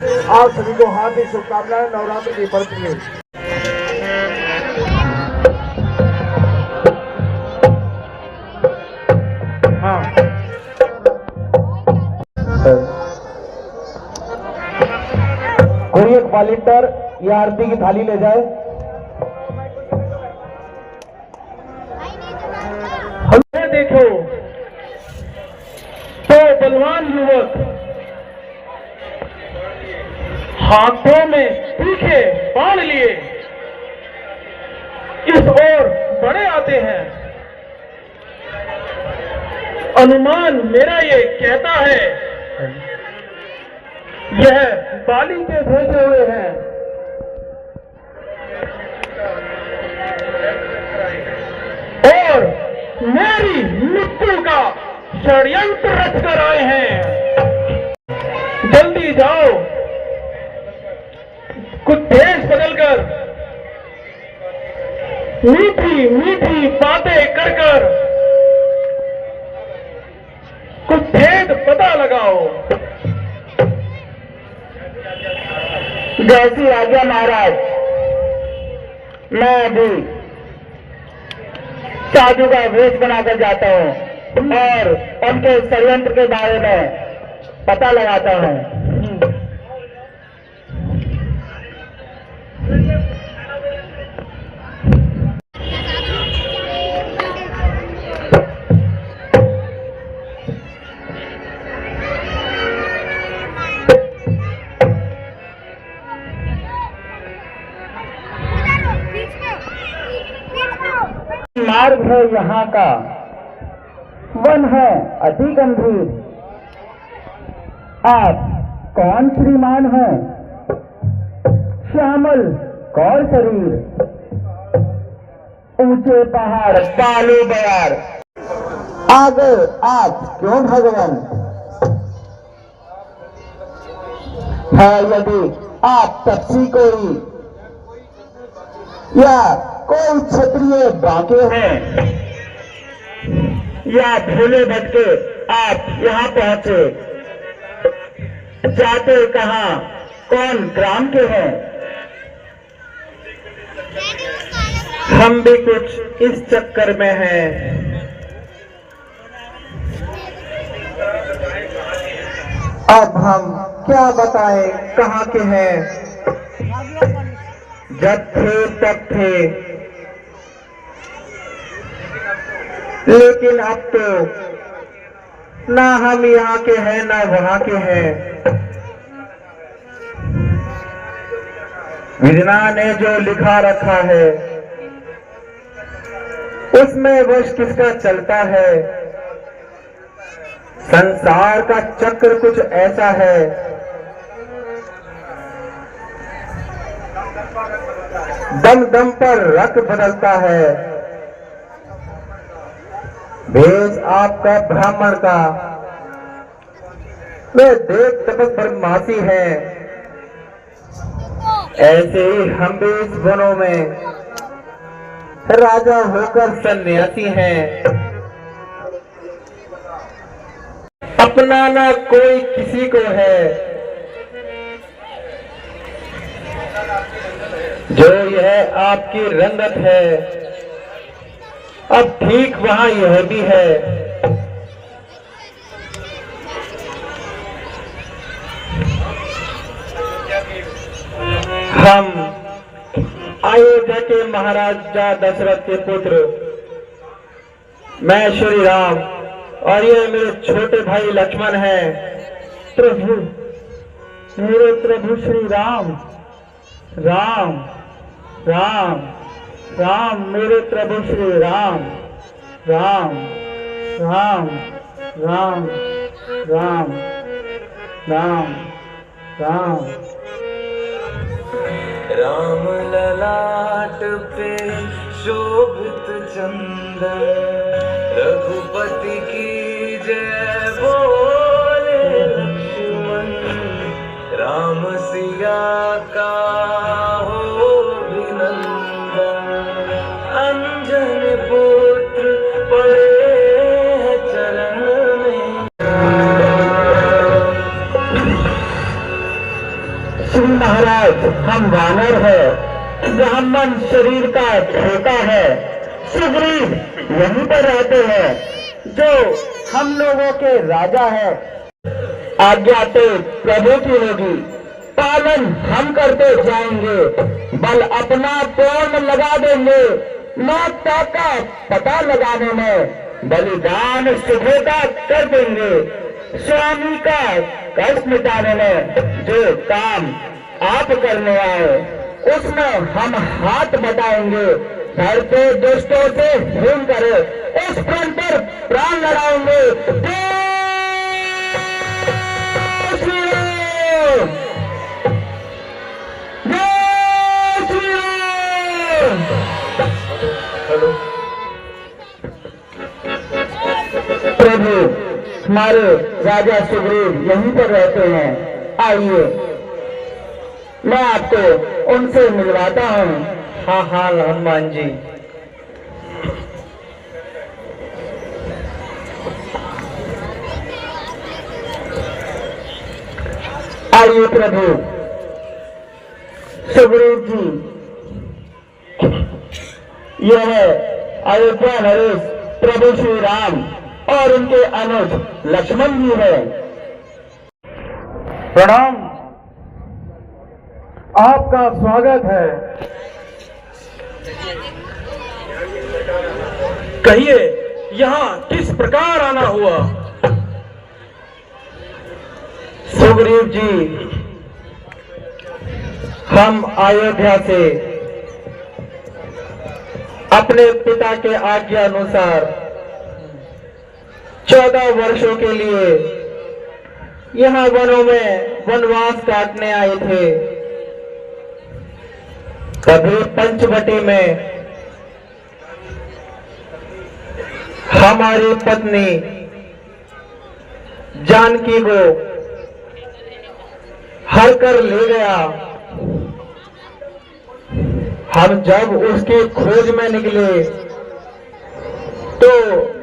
आप सभी को हार्दिक शुभकामनाएं नवरात्रि के पर्व में। हाँ, कोई एक वॉलंटियर ये आरती की थाली ले जाए। हमें देखो तो बलवान युवक हाथों में तीखे बाण लिए इस ओर बढ़े आते हैं। अनुमान मेरा ये कहता है यह बाली के भेजे हुए हैं और मेरी मृत्यु का षड्यंत्र रच कर आए हैं। जल्दी जाओ, कुछ देश बदलकर मीठी मीठी बातें कर कर कुछ भेद पता लगाओ। जैसी आज्ञा महाराज। मैं अभी साधु का वेश बनाकर जाता हूँ और उनके षड्यंत्र के बारे में पता लगाता हूँ। मार्ग है यहाँ का, वन है अति गंभीर। आप कौन श्रीमान हैं? श्यामल कौर शरीर, ऊंचे पहाड़ बालू बयार, आगे आप क्यों भगवान? है यदि आप तपसी कोई या कोई क्षत्रिय बाके हैं या भूले भटके आप यहाँ पहुंचे, जाते कहाँ, कौन ग्राम के हैं? हम भी कुछ इस चक्कर में हैं। अब हम क्या बताएं कहाँ के हैं? जब थे तब थे, लेकिन अब तो ना हम यहाँ के हैं ना वहां के हैं। विधना ने जो लिखा रखा है उसमें वश किसका चलता है? संसार का चक्र कुछ ऐसा है, दम दम पर रंग बदलता है। भेष आपका ब्राह्मण का, वे देव तपस ब्रह्मासी है। ऐसे ही हम भी इस वनों में राजा होकर सन्यासी हैं। अपना ना कोई किसी को है, जो यह आपकी रंगत है, अब ठीक वहां यह भी है। हम अयोध्या के महाराजा दशरथ के पुत्र, मैं श्री राम और ये मेरे छोटे भाई लक्ष्मण हैं। प्रभु, मेरे प्रभु श्री राम, राम राम राम, मेरे प्रभु श्री राम, राम राम राम राम राम राम। राम ललाट पे शोभित चंदन, रघुपति की जय बोले लक्ष्मण। राम सिया का हो अभिनंदन, अंजन पुत्र पड़े हैं चरण में। श्री महाराज, हम वानर है, ब्राह्मण शरीर का छोटा है। सुग्रीव यहीं पर रहते हैं, जो हम लोगों के राजा है। आज्ञा तो प्रभु की होगी, पालन हम करते जाएंगे, बल अपना पूर्ण लगा देंगे। माता का पता लगाने में बलिदान सुभेदा कर देंगे। स्वामी का कष्ट मिटाने में जो काम आप करने आए, उसमें हम हाथ बटाएंगे। घर के दुष्टों से हिम करे, उस फ्रंट पर प्राण लड़ाएंगे। जय श्री राम, जय श्री राम। हेलो प्रभु, हमारे राजा सुग्रीव यहीं पर रहते हैं, आइए मैं आपको उनसे मिलवाता हूँ। हाँ हाँ हनुमान जी। आइए प्रभु। सुग्रीव जी, यह है अयोध्या नरेश प्रभु श्री राम और उनके अनुज लक्ष्मण जी है। प्रणाम, आपका स्वागत है। कहिए, यहाँ किस प्रकार आना हुआ? सुग्रीव जी, हम अयोध्या से अपने पिता के आज्ञा अनुसार 14 वर्षों के लिए यहाँ वनों में वनवास काटने आए थे। तभी पंचवटी में हमारी पत्नी जानकी को हर कर ले गया। हम जब उसकी खोज में निकले तो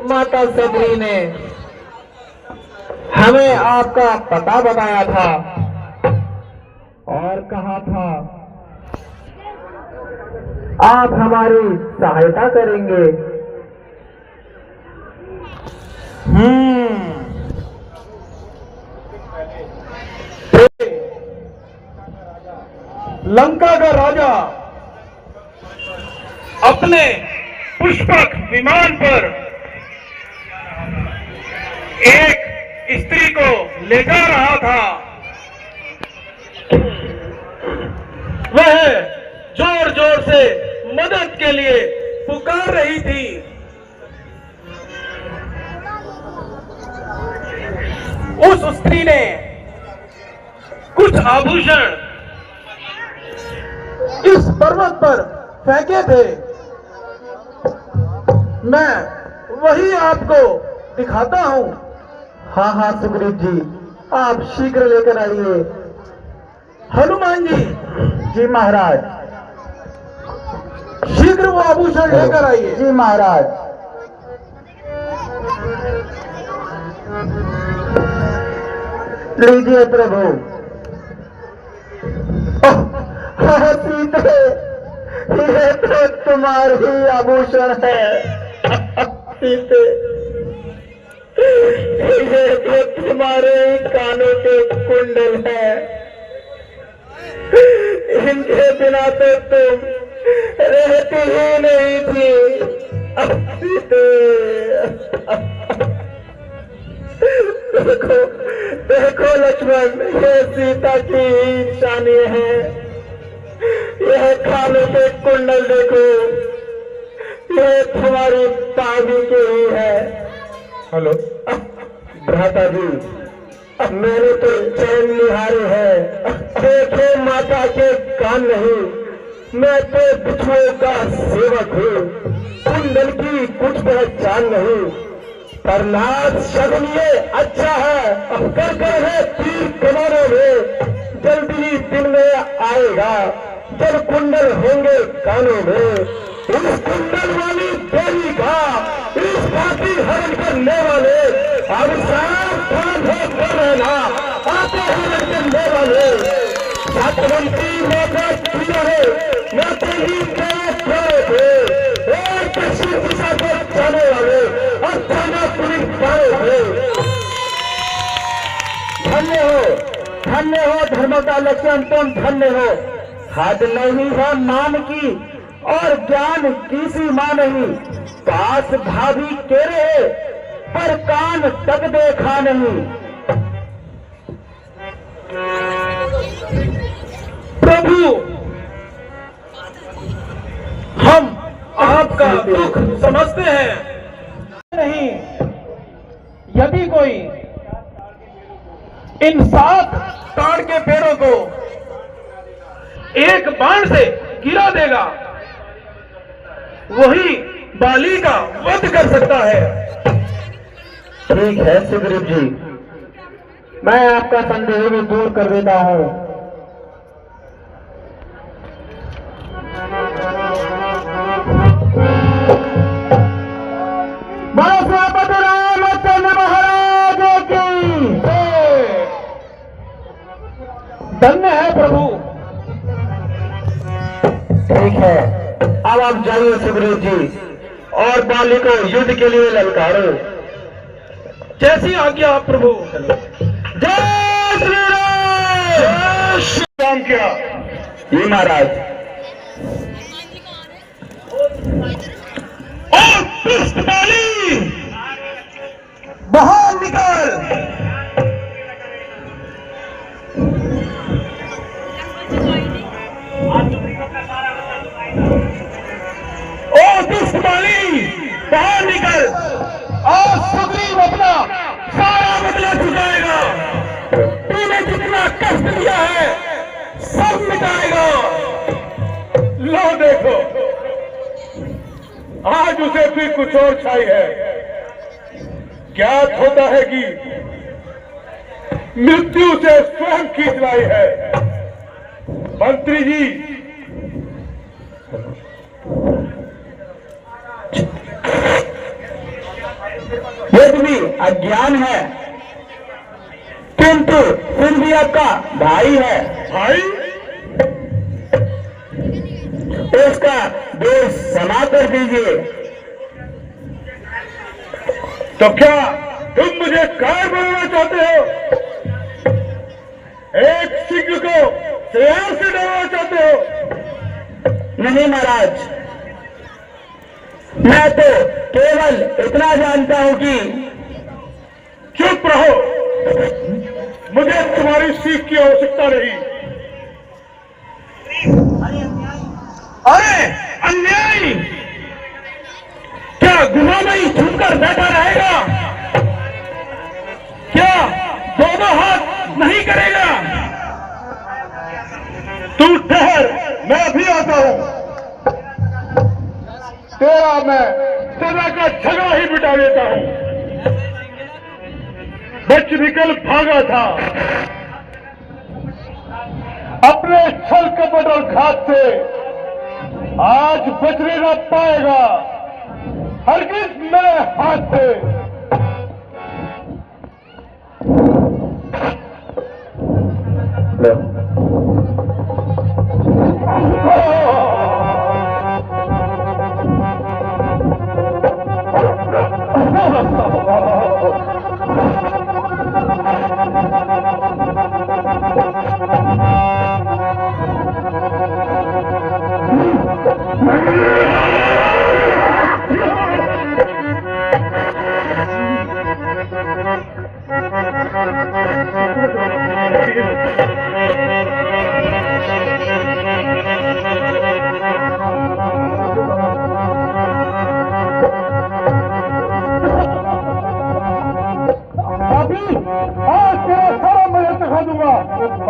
माता सबरी ने हमें आपका पता बताया था और कहा था आप हमारी सहायता करेंगे। लंका का राजा अपने पुष्पक विमान पर एक स्त्री को ले जा रहा था। वह जोर जोर से मदद के लिए पुकार रही थी। उस स्त्री ने कुछ आभूषण इस पर्वत पर फेंके थे। मैं वही आपको दिखाता हूँ। हाँ हाँ सुग्रीव जी, आप शीघ्र लेकर आइए। हनुमान जी, जी महाराज। शीघ्र वो आभूषण लेकर आइए। जी महाराज। लीजिए प्रभु। सीते, ये तो तुम्हारी आभूषण है। सीते, ये तो तुम्हारे कानों के कुंडल है। इनके बिना तो तुम रहती ही नहीं थी। सीते, देखो देखो लक्ष्मण, ये सीता की निशानी है। यह कानों के कुंडल देखो, यह तुम्हारी ताबी की ही है। हेलो भ्राता जी, मैंने तो चैन निहारे है। देखे माता के कान नहीं, मैं तो बिछुओं का सेवक हूँ। कुंडल की कुछ पहचान नहीं, प्रहलाद शगुन ये अच्छा है। कर कर है तीर कमाने में, जल्दी ही दिन में आएगा जब कुंडल होंगे कानों में। इस कुंडल वाली देवी का इस बाती हरण करने वाले अब सावधान होकर रहना। आते हरण करने वाले अवंती माता की है, मैं तेरी तरफ खड़े थे और पश्चिम दिशा को जाने वाले अस्थाना पुलिस पाए थे। धन्य हो धर्मता लक्ष्मण, तुम धन्य हो। हद नहीं है मान की और ज्ञान की सीमा नहीं। पास भाभी के रहे पर कान तक देखा नहीं। प्रभु, हम आपका दुख समझते हैं। नहीं, यदि कोई इन 7 ताड़ के पेड़ों को एक बाण से गिरा देगा, वही बाली का वध कर सकता है। ठीक है सुग्रीव जी, मैं आपका संदेह भी दूर कर देता हूं। रामचंद्र महाराज की धन्य है प्रभु। ठीक है, अब आप जाइए सुग्रीव जी और बाली को युद्ध के लिए ललकारो। जैसी आज्ञा आप प्रभु। जय श्री राम। जय श्री राम। क्या जी महाराज। और पुष्पमाली बाहर निकाल। ओ पुष्पमाली बाहर निकल। और सुग्रीव अपना सारा बदला चुकाएगा। तूने जितना कष्ट दिया है सब मिटाएगा। लो देखो, आज उसे फिर कुछ और छाई है। ज्ञात होता है कि मृत्यु से स्वयं खींच लाई है। मंत्री जी, युद्ध भी अज्ञान है, किंतु फिर भी आपका भाई है। भाई, उसका देश क्षमा कर दीजिए। तो क्या तुम मुझे काय बनाना चाहते हो? एक सिंह को शेर से डराना चाहते हो? नहीं महाराज, मैं तो केवल इतना जानता हूं कि चुप रहो, मुझे तुम्हारी सीख की आवश्यकता नहीं। अरे अन्यायी, क्या गुहा में ही झुककर बैठा रहेगा? क्या दोनों हाथ नहीं करेगा? तू ठहर, मैं अभी आता हूं। तेरा मैं सदा का झगड़ा ही मिटा देता हूं। बच निकल भागा था, अपने छल कपट और घात से आज बचने न पाएगा हरगिज मेरे हाथ से। आज तेरा सारा मैं दिखा दूंगा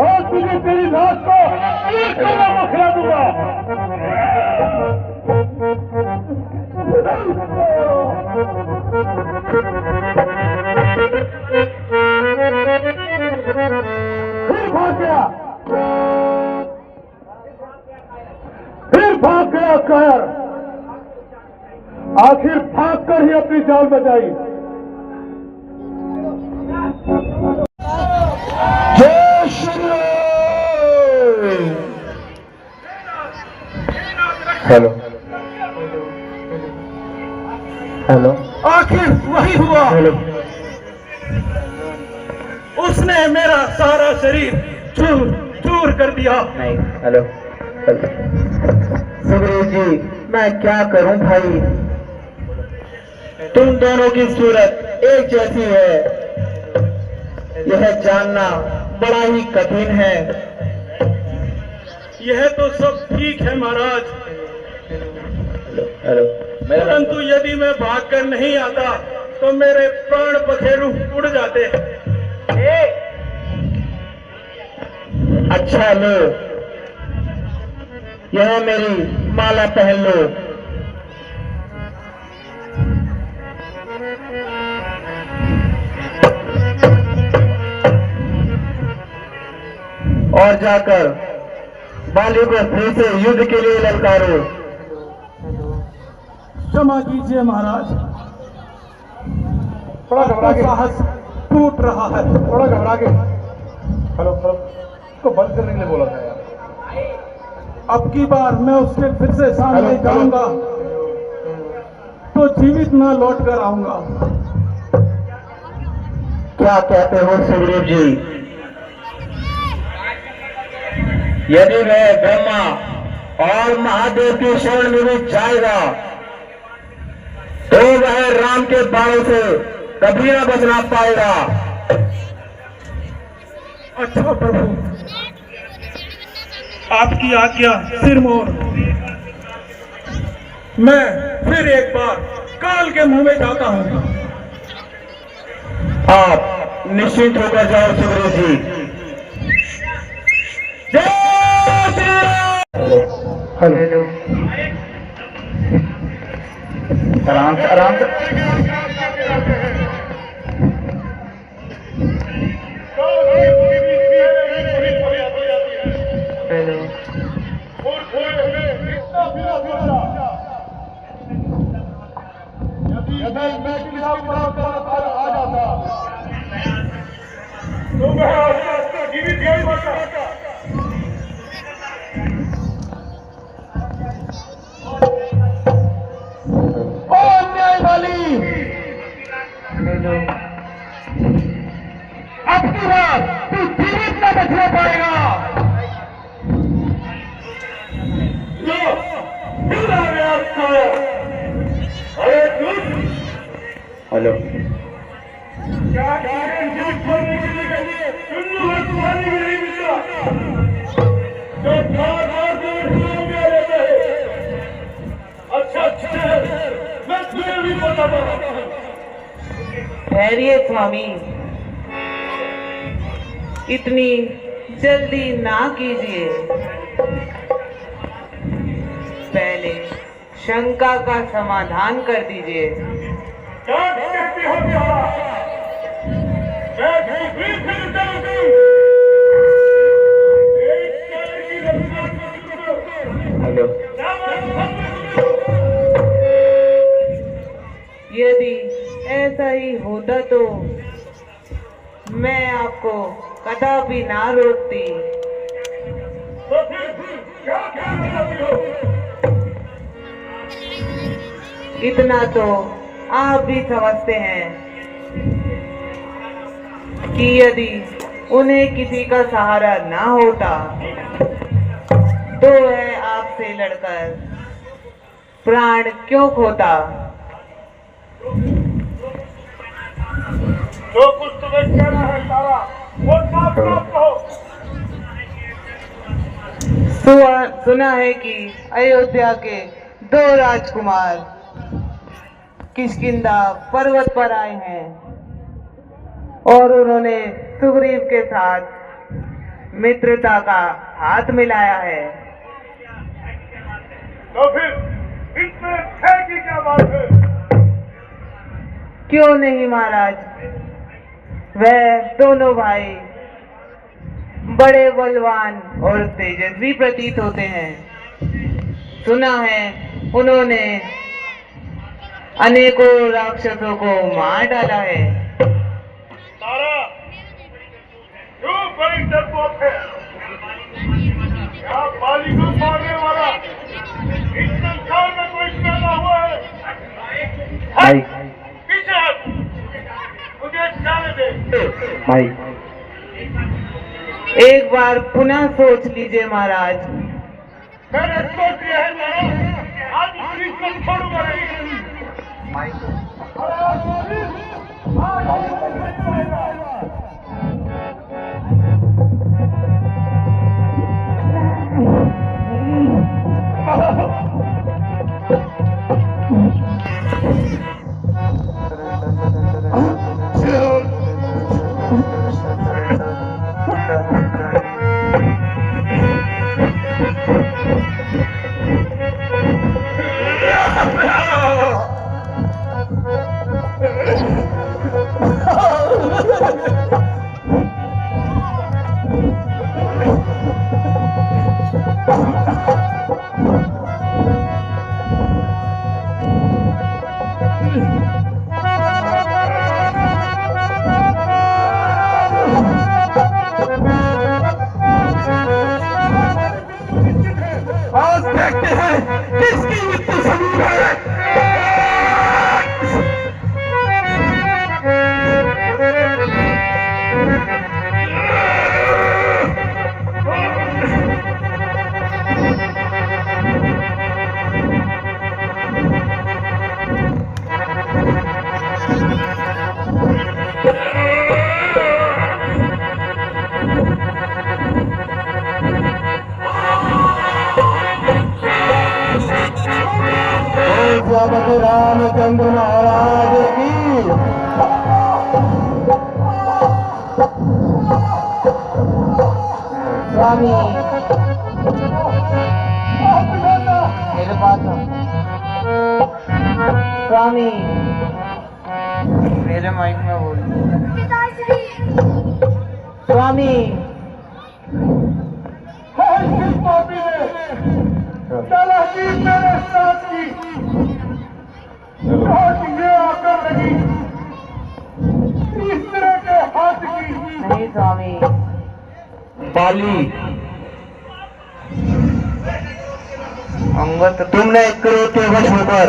और तुझे तेरी लाश को एक कमरा में खिला दूंगा। फिर भाग गया कहर, आखिर भाग कर ही अपनी जान बचाई। जय श्री राम। हेलो हेलो आखिर वही हुआ। हेलो उसने मेरा सारा शरीर चूर चूर कर दिया। नहीं हेलो सुग्रीव जी, मैं क्या करूं भाई, तुम दोनों की सूरत एक जैसी है, यह जानना बड़ा ही कठिन है। यह तो सब ठीक है महाराज, हेलो परंतु यदि मैं भागकर नहीं आता तो मेरे प्राण पखेरु उड़ जाते। अच्छा लो, यह मेरी माला पहन लो। और जाकर बाली को फिर से युद्ध के लिए ललकारो। क्षमा कीजिए महाराज, थोड़ा घबरा के साहस टूट रहा है। थोड़ा घबरा के। हेलो हेलो, इसको बंद करने के लिए बोला था यार। अब की बार मैं उसके फिर से सामने जाऊंगा तो जीवित ना लौट कर आऊंगा। क्या कहते हो सुग्रीव जी? यदि वह ब्रह्मा और महादेव की शरण में भी जाएगा तो वह राम के बाणों से कभी ना बचना पाएगा। अच्छा प्रभु, आपकी आज्ञा सिरमौर। मैं फिर एक बार काल के मुंह में जाता हूं। आप निश्चिंत होकर जाओ सुग्रीव जी। जय श्री राम। हेलो आराम से आराम से। हेलो अब की बार तू जीवित न बचना पाएगा। हेलो ठहरिए स्वामी, इतनी जल्दी ना कीजिए। पहले शंका का समाधान कर दीजिए। हेलो यदि ऐसा ही होता तो मैं आपको कदापि ना रोकती। इतना तो आप भी समझते हैं कि यदि उन्हें किसी का सहारा ना होता तो वह आपसे लड़कर प्राण क्यों खोता। जो कुछ तुम्हें कहना है सारा वो साफ साफ कहो। सुना है कि अयोध्या के 2 राजकुमार किष्किंधा पर्वत पर आए हैं और उन्होंने सुग्रीव के साथ मित्रता का हाथ मिलाया है। तो फिर इसमें भय की क्या बात है? क्यों नहीं महाराज, वह दोनों भाई बड़े बलवान और तेजस्वी प्रतीत होते हैं। सुना है उन्होंने अनेकों राक्षसों को मार डाला है। तारा क्यों बड़ी डरपोक है? यहाँ बाली को मारने वाला इतना भाई एक बार पुनः सोच लीजिए महाराज। मैंने सोच लिया है महाराज, आज इस चीज को छोड़ूंगा नहीं। आज देखते हैं किसकी मृत्यु सबूत है। रामचंद्र महाराज की। स्वामी मेरे पास स्वामी मेरे माइक में बोल। स्वामी मेरे साथ की आकर लगी इस तरह के हाथ की। नहीं स्वामी। बाली, अंगद तुमने क्रोध के वश होकर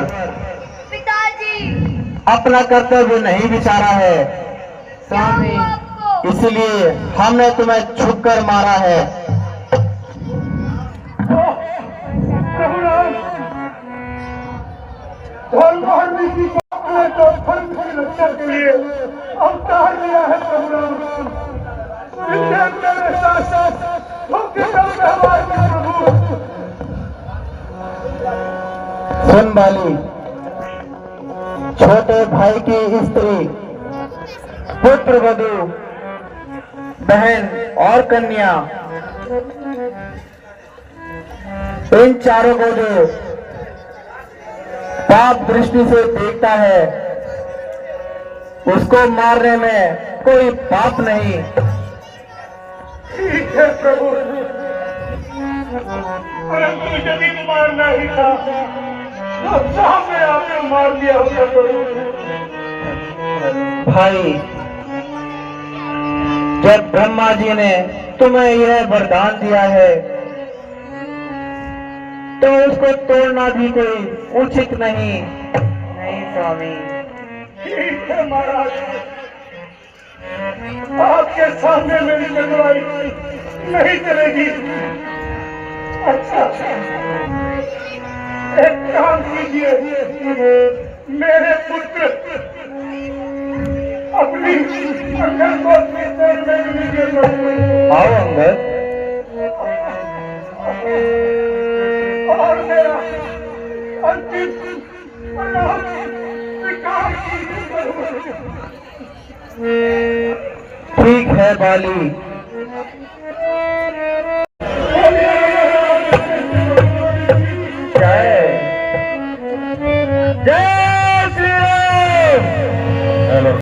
पिताजी अपना कर्तव्य नहीं विचारा है, स्वामी इसलिए हमने तुम्हें छुपकर मारा है। धर्महर्मी की ने तो धर्म की रक्षा के लिए अवतार लिया है प्रभु। मेरे साथ साथ उनके व्यवहार के प्रभु। सुन बाली, छोटे भाई की स्त्री, पुत्र वधू, बहन और कन्या, इन चारों को जो पाप दृष्टि से देखता है उसको मारने में कोई पाप नहीं। ठीक है प्रभु, परंतु यदि मारना ही था तो सामने आके मार दिया होता प्रभु। भाई, जब ब्रह्मा जी ने तुम्हें यह वरदान दिया है तो उसको तोड़ना भी कोई उचित नहीं। नहीं स्वामी। ठीक है महाराज, आपके सामने मेरी लड़ाई नहीं चलेगी। अच्छा, एक काम कीजिए, मेरे पुत्र अपनी अंगद को अपने पैर में लीजिए। आओ अंगद। और मेरा अंतिम प्रणाम स्वीकार कीजिए। ठीक है बाली,